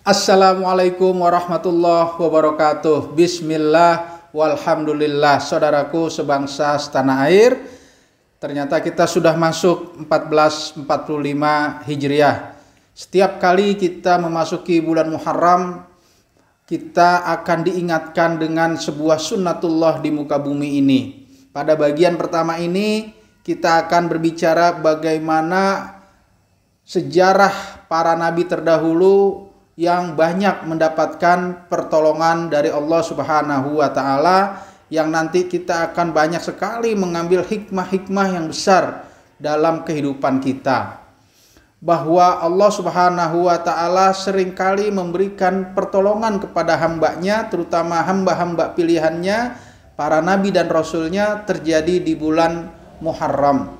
Assalamualaikum warahmatullahi wabarakatuh. Bismillah walhamdulillah. Saudaraku sebangsa setanah air, ternyata kita sudah masuk 1445 Hijriah. Setiap kali kita memasuki bulan Muharram, kita akan diingatkan dengan sebuah sunnatullah di muka bumi ini. Pada bagian pertama ini, kita akan berbicara bagaimana sejarah para nabi terdahulu yang banyak mendapatkan pertolongan dari Allah Subhanahu wa Ta'ala, yang nanti kita akan banyak sekali mengambil hikmah-hikmah yang besar dalam kehidupan kita. Bahwa Allah Subhanahu wa Ta'ala seringkali memberikan pertolongan kepada hambanya, terutama hamba-hamba pilihannya, para nabi dan rasulnya, terjadi di bulan Muharram.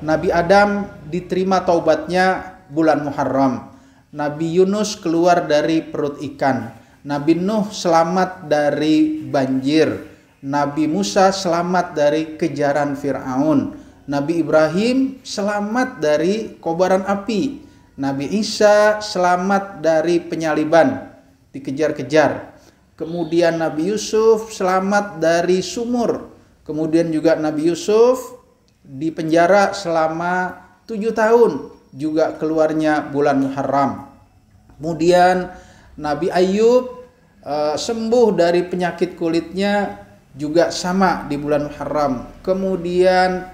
Nabi Adam diterima taubatnya bulan Muharram. Nabi Yunus keluar dari perut ikan. Nabi Nuh selamat dari banjir. Nabi Musa selamat dari kejaran Fir'aun. Nabi Ibrahim selamat dari kobaran api. Nabi Isa selamat dari penyaliban, dikejar-kejar. Kemudian Nabi Yusuf selamat dari sumur. Kemudian juga Nabi Yusuf dipenjara selama 7 tahun. Juga keluarnya bulan Muharram. Kemudian Nabi Ayub sembuh dari penyakit kulitnya, juga sama di bulan Muharram. Kemudian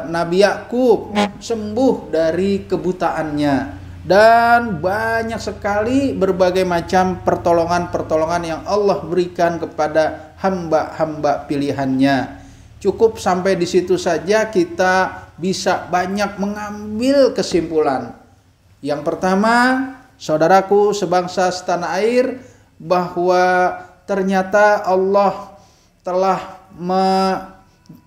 Nabi Yakub sembuh dari kebutaannya, dan banyak sekali berbagai macam pertolongan-pertolongan yang Allah berikan kepada hamba-hamba pilihannya. Cukup sampai di situ saja kita bisa banyak mengambil kesimpulan. Yang pertama, saudaraku sebangsa setanah air, bahwa ternyata Allah telah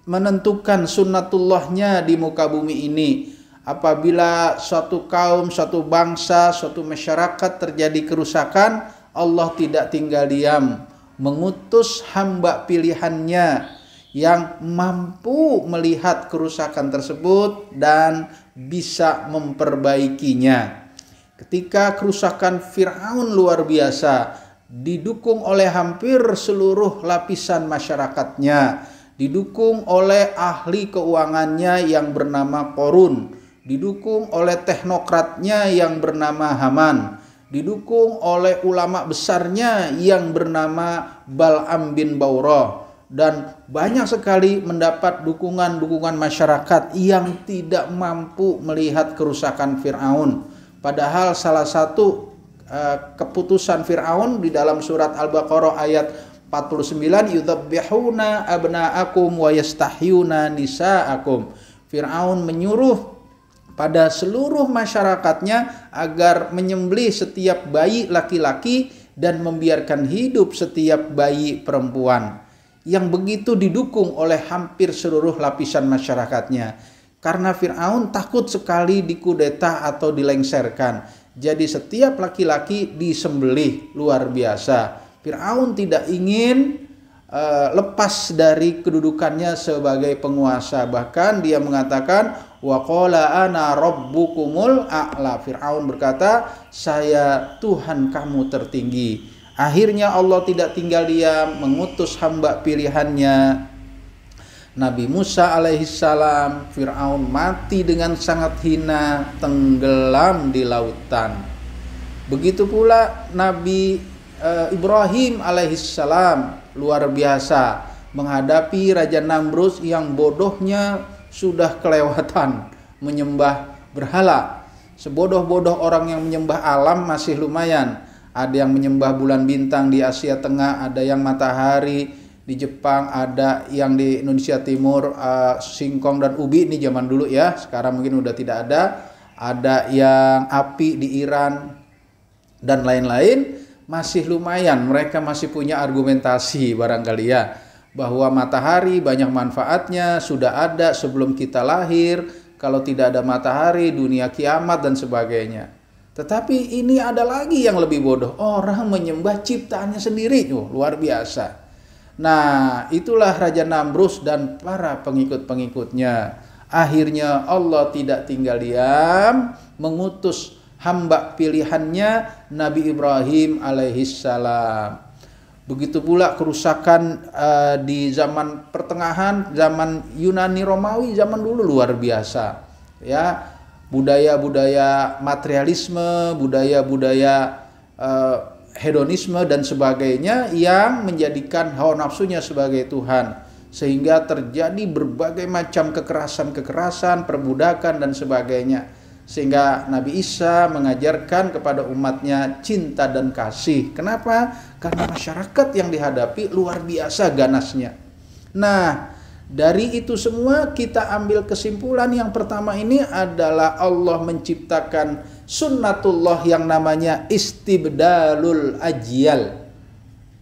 menentukan sunnatullahnya di muka bumi ini. Apabila suatu kaum, suatu bangsa, suatu masyarakat terjadi kerusakan, Allah tidak tinggal diam, mengutus hamba pilihannya yang mampu melihat kerusakan tersebut dan bisa memperbaikinya. Ketika kerusakan Fir'aun luar biasa, didukung oleh hampir seluruh lapisan masyarakatnya, didukung oleh ahli keuangannya yang bernama Qorun, didukung oleh teknokratnya yang bernama Haman, didukung oleh ulama besarnya yang bernama Bal'am bin Bawrah, dan banyak sekali mendapat dukungan-dukungan masyarakat yang tidak mampu melihat kerusakan Fir'aun. Padahal salah satu keputusan Fir'aun di dalam surat Al-Baqarah ayat 49, yudzabbihuna abna'akum wa yastahyuna nisa'akum. Fir'aun menyuruh pada seluruh masyarakatnya agar menyembelih setiap bayi laki-laki dan membiarkan hidup setiap bayi perempuan, yang begitu didukung oleh hampir seluruh lapisan masyarakatnya. Karena Fir'aun takut sekali dikudeta atau dilengsarkan. Jadi setiap laki-laki disembelih luar biasa. Fir'aun tidak ingin lepas dari kedudukannya sebagai penguasa. Bahkan dia mengatakan, wa qala ana rabbukumul a'la. Fir'aun berkata, saya Tuhan kamu tertinggi. Akhirnya Allah tidak tinggal diam, mengutus hamba pilihannya Nabi Musa alaihissalam. Fir'aun mati dengan sangat hina, tenggelam di lautan. Begitu pula Nabi Ibrahim alaihissalam, luar biasa menghadapi Raja Namrud yang bodohnya sudah kelewatan menyembah berhala. Sebodoh-bodoh orang yang menyembah alam masih lumayan. Ada yang menyembah bulan bintang di Asia Tengah, ada yang matahari di Jepang, ada yang di Indonesia Timur, singkong dan ubi ini zaman dulu ya, sekarang mungkin udah tidak ada. Ada yang api di Iran dan lain-lain. Masih lumayan, mereka masih punya argumentasi barangkali ya, bahwa matahari banyak manfaatnya, sudah ada sebelum kita lahir. Kalau tidak ada matahari, dunia kiamat dan sebagainya. Tetapi ini ada lagi yang lebih bodoh, orang menyembah ciptaannya sendiri. Luar biasa. Nah, itulah Raja Namrud dan para pengikut-pengikutnya. Akhirnya Allah tidak tinggal diam, mengutus hamba pilihannya Nabi Ibrahim alaihissalam. Begitu pula kerusakan di zaman pertengahan, zaman Yunani Romawi, zaman dulu luar biasa. Ya, budaya-budaya materialisme, budaya-budaya hedonisme dan sebagainya yang menjadikan hawa nafsunya sebagai Tuhan, sehingga terjadi berbagai macam kekerasan-kekerasan, perbudakan dan sebagainya. Sehingga Nabi Isa mengajarkan kepada umatnya cinta dan kasih. Kenapa? Karena masyarakat yang dihadapi luar biasa ganasnya. Nah, dari itu semua kita ambil kesimpulan yang pertama ini adalah Allah menciptakan sunnatullah yang namanya istibdalul ajyal,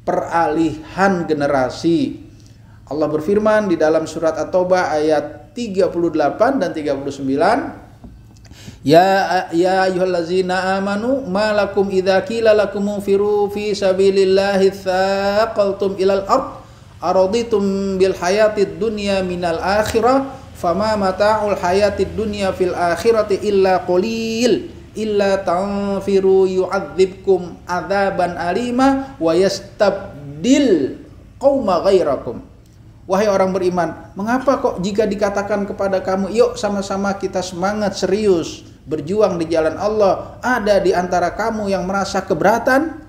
peralihan generasi. Allah berfirman di dalam surat At-Taubah ayat 38 dan 39, Ya ayyuhallazina amanu ma lakum idza qila lakum munfiru fi sabilillahi tsaqaltum ilal ard araditum bil hayatid dunya minal akhirah fama mata'ul hayatid dunya fil akhirati illa qalil illa tanfiru yu'adzibkum adzaban alima wa yastabdil qauma ghairakum. Wahai orang beriman, mengapa kok jika dikatakan kepada kamu, yuk sama-sama kita semangat serius berjuang di jalan Allah, ada di antara kamu yang merasa keberatan?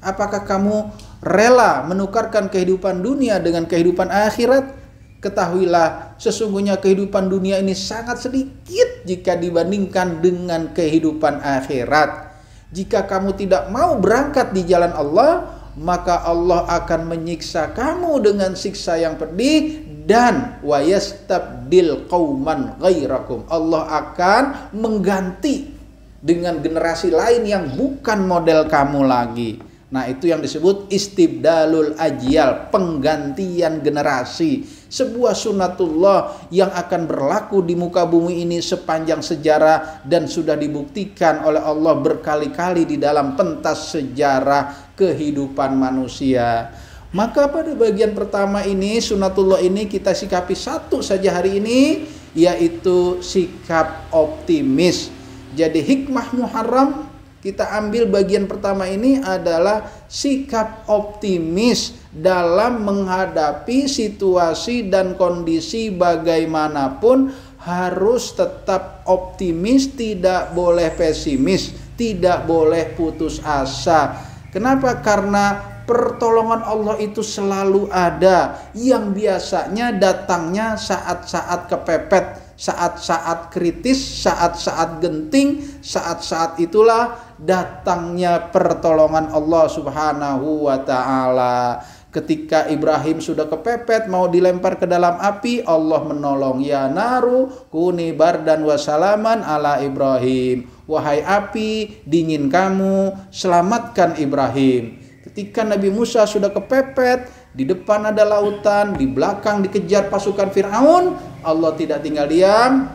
Apakah kamu rela menukarkan kehidupan dunia dengan kehidupan akhirat? Ketahuilah, sesungguhnya kehidupan dunia ini sangat sedikit jika dibandingkan dengan kehidupan akhirat. Jika kamu tidak mau berangkat di jalan Allah, maka Allah akan menyiksa kamu dengan siksa yang pedih, dan wa yastabdil qauman ghairakum. Allah akan mengganti dengan generasi lain yang bukan model kamu lagi. Nah, itu yang disebut istibdalul ajyal, penggantian generasi. Sebuah sunnatullah yang akan berlaku di muka bumi ini sepanjang sejarah dan sudah dibuktikan oleh Allah berkali-kali di dalam pentas sejarah kehidupan manusia. Maka pada bagian pertama ini, sunnatullah ini kita sikapi satu saja hari ini, yaitu sikap optimis. Jadi hikmah Muharram kita ambil bagian pertama ini adalah sikap optimis dalam menghadapi situasi dan kondisi bagaimanapun. Harus tetap optimis, tidak boleh pesimis, tidak boleh putus asa. Kenapa? Karena pertolongan Allah itu selalu ada, yang biasanya datangnya saat-saat kepepet, saat-saat kritis, saat-saat genting. Saat-saat itulah datangnya pertolongan Allah Subhanahu wa ta'ala. Ketika Ibrahim sudah kepepet mau dilempar ke dalam api, Allah menolong. Ya naru kuni bardan wa salaman ala Ibrahim. Wahai api, dingin kamu, selamatkan Ibrahim. Ketika Nabi Musa sudah kepepet, di depan ada lautan, di belakang dikejar pasukan Fir'aun, Allah tidak tinggal diam.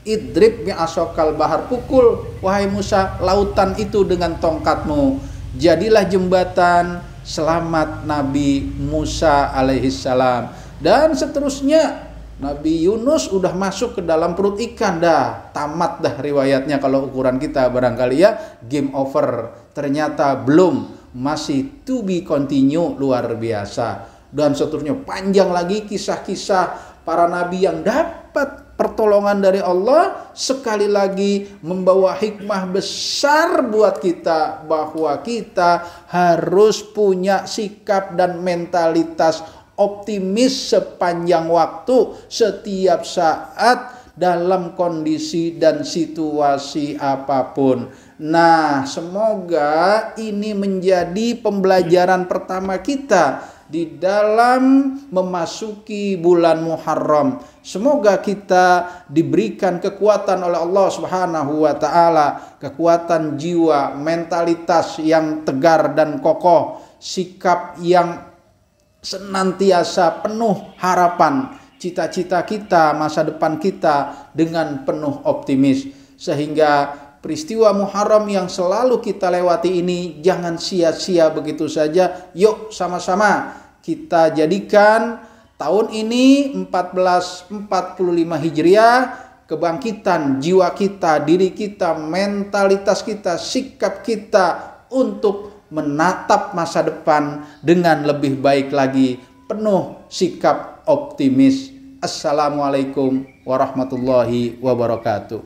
Idrib bi'asokal bahar, pukul wahai Musa lautan itu dengan tongkatmu. Jadilah jembatan, selamat Nabi Musa alaihissalam. Dan seterusnya, Nabi Yunus udah masuk ke dalam perut ikan, dah tamat dah riwayatnya kalau ukuran kita barangkali ya, game over. Ternyata belum, masih to be continue, luar biasa. Dan seterusnya panjang lagi kisah-kisah para nabi yang dapat pertolongan dari Allah, sekali lagi membawa hikmah besar buat kita, bahwa kita harus punya sikap dan mentalitas optimis sepanjang waktu, setiap saat, dalam kondisi dan situasi apapun. Nah, semoga ini menjadi pembelajaran pertama kita di dalam memasuki bulan Muharram. Semoga kita diberikan kekuatan oleh Allah Subhanahu wa ta'ala, kekuatan jiwa, mentalitas yang tegar dan kokoh, sikap yang senantiasa penuh harapan, cita-cita kita, masa depan kita dengan penuh optimis, sehingga peristiwa Muharram yang selalu kita lewati ini jangan sia-sia begitu saja. Yuk sama-sama kita jadikan tahun ini 1445 Hijriah kebangkitan jiwa kita, diri kita, mentalitas kita, sikap kita untuk menatap masa depan dengan lebih baik lagi, penuh sikap optimis. Assalamualaikum warahmatullahi wabarakatuh.